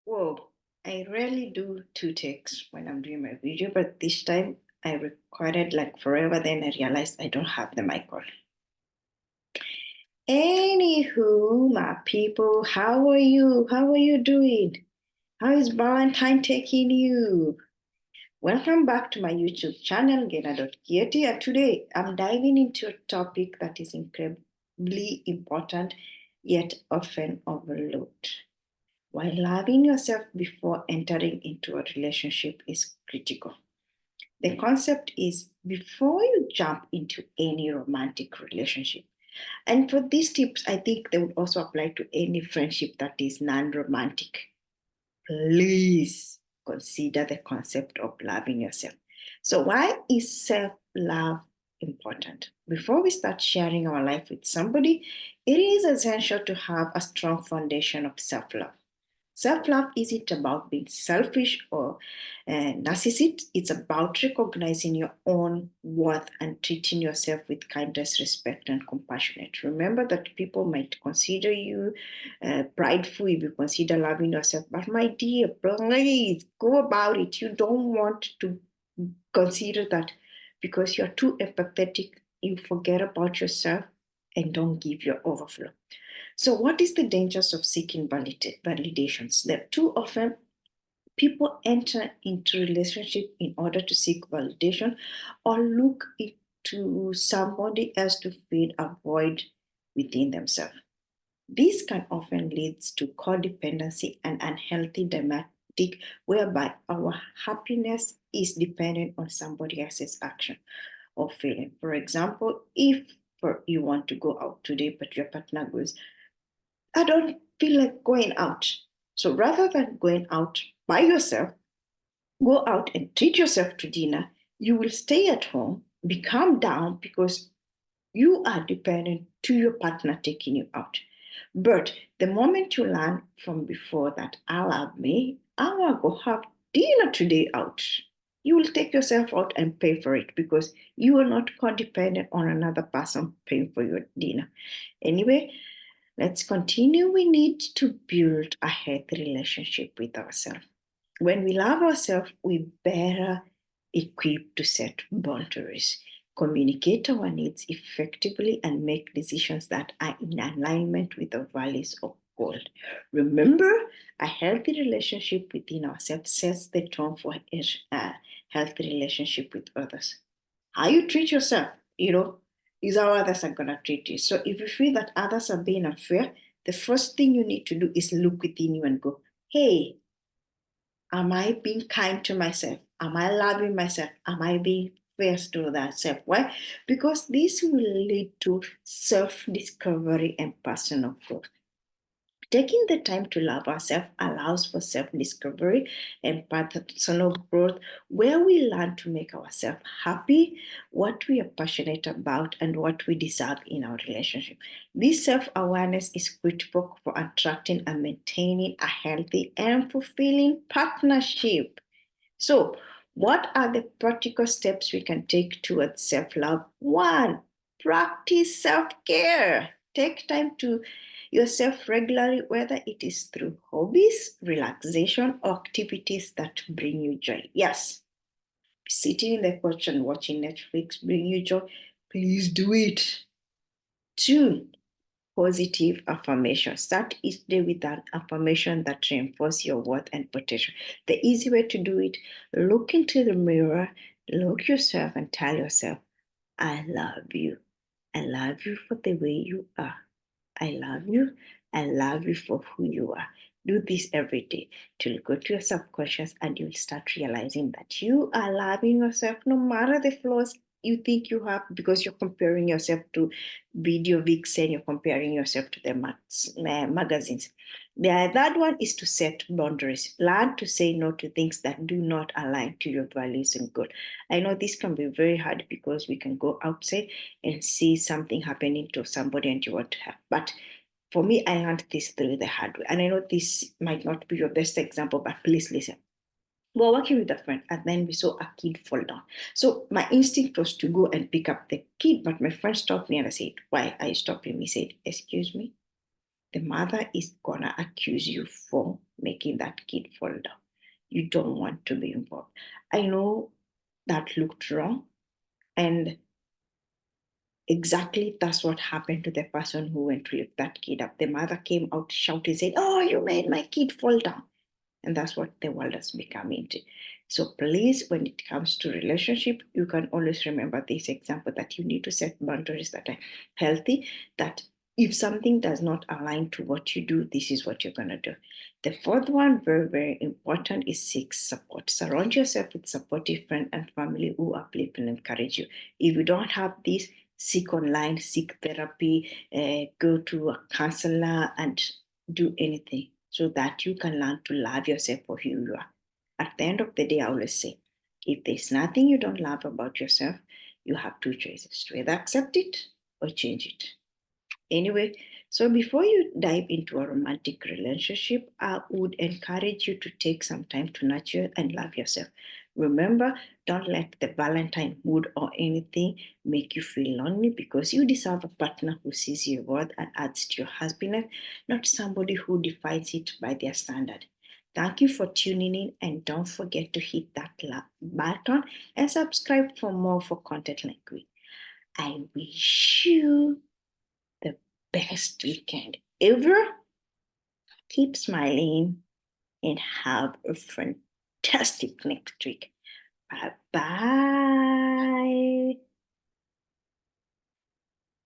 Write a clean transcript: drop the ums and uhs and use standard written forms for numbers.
Whoa, I rarely do two takes when I'm doing my video, but this time I recorded like forever, then I realized I don't have the mic on. Anywho, my people, how are you? How are you doing? How is Valentine taking you? Welcome back to my YouTube channel, Gena.Kieti, and today I'm diving into a topic that is incredibly important yet often overlooked. Why loving yourself before entering into a relationship is critical. The concept is before you jump into any romantic relationship. And for these tips, I think they would also apply to any friendship that is non romantic. Please consider the concept of loving yourself. So, why is self love important? Before we start sharing our life with somebody, it is essential to have a strong foundation of self love. Self love isn't about being selfish or narcissist. It's about recognizing your own worth and treating yourself with kindness, respect, and compassion. Remember that people might consider you prideful if you consider loving yourself. But my dear, please go about it. You don't want to consider that because you're too empathetic, you forget about yourself and don't give your overflow. So, what is the dangers of seeking validations? That too often people enter into relationship in order to seek validation or look into somebody else to fill a void within themselves. This can often lead to codependency and unhealthy dynamic whereby our happiness is dependent on somebody else's action or feeling. For example, if you want to go out today, but your partner goes, I don't feel like going out. So rather than going out by yourself, go out and treat yourself to dinner. You will stay at home, be calmed down because you are dependent to your partner taking you out. But the moment you learn from before that I love me, I want to go have dinner today out. You will take yourself out and pay for it because you are not codependent on another person paying for your dinner. Anyway, let's continue. We need to build a healthy relationship with ourselves. When we love ourselves, we better equipped to set boundaries, communicate our needs effectively, and make decisions that are in alignment with the values of God. Remember, a healthy relationship within ourselves sets the tone for a healthy relationship with others. How you treat yourself, is how others are going to treat you. So if you feel that others are being unfair, the first thing you need to do is look within you and go, hey, am I being kind to myself? Am I loving myself? Am I being fair to myself? Why? Because this will lead to self discovery and personal growth. Taking the time to love ourselves allows for self discovery and personal growth, where we learn to make ourselves happy, what we are passionate about, and what we deserve in our relationship. This self awareness is critical for attracting and maintaining a healthy and fulfilling partnership. So, what are the practical steps we can take towards self love? One, practice self care. Take time to yourself regularly, whether it is through hobbies, relaxation, or activities that bring you joy. Yes, sitting in the couch and watching Netflix bring you joy. Please do it. Two, positive affirmation. Start each day with an affirmation that reinforces your worth and potential. The easy way to do it, look into the mirror, look yourself and tell yourself, I love you. I love you for the way you are. I love you. I love you for who you are. Do this every day till you go to your subconscious and you'll start realizing that you are loving yourself no matter the flaws you think you have because you're comparing yourself to video vixen, you're comparing yourself to the magazines. The third one is to set boundaries. Learn to say no to things that do not align to your values and goals. I know this can be very hard because we can go outside and see something happening to somebody and you want to have. But for me, I learned this through the hard way. And I know this might not be your best example, but please listen. We were working with a friend, and then we saw a kid fall down. So my instinct was to go and pick up the kid, but my friend stopped me and I said, why are you stopping me? He said, excuse me, the mother is gonna accuse you for making that kid fall down. You don't want to be involved. I know that looked wrong, and exactly that's what happened to the person who went to lift that kid up. The mother came out shouting, saying, "Oh, you made my kid fall down." And that's what the world has become into. So please, when it comes to relationship, you can always remember this example that you need to set boundaries that are healthy, that if something does not align to what you do, this is what you're going to do. The fourth one, very, very important, is seek support. Surround yourself with supportive friends and family who uplift and encourage you. If you don't have this, seek online, seek therapy, go to a counselor, and do anything so that you can learn to love yourself for who you are. At the end of the day, I always say, if there's nothing you don't love about yourself, you have two choices to either accept it or change it. Anyway, so before you dive into a romantic relationship, I would encourage you to take some time to nurture and love yourself. Remember, don't let the Valentine mood or anything make you feel lonely, because you deserve a partner who sees your worth and adds to your happiness, not somebody who defines it by their standard. Thank you for tuning in, and don't forget to hit that button and subscribe for more for content like we. I wish you the best weekend ever. Keep smiling and have a fantastic next week. Bye bye.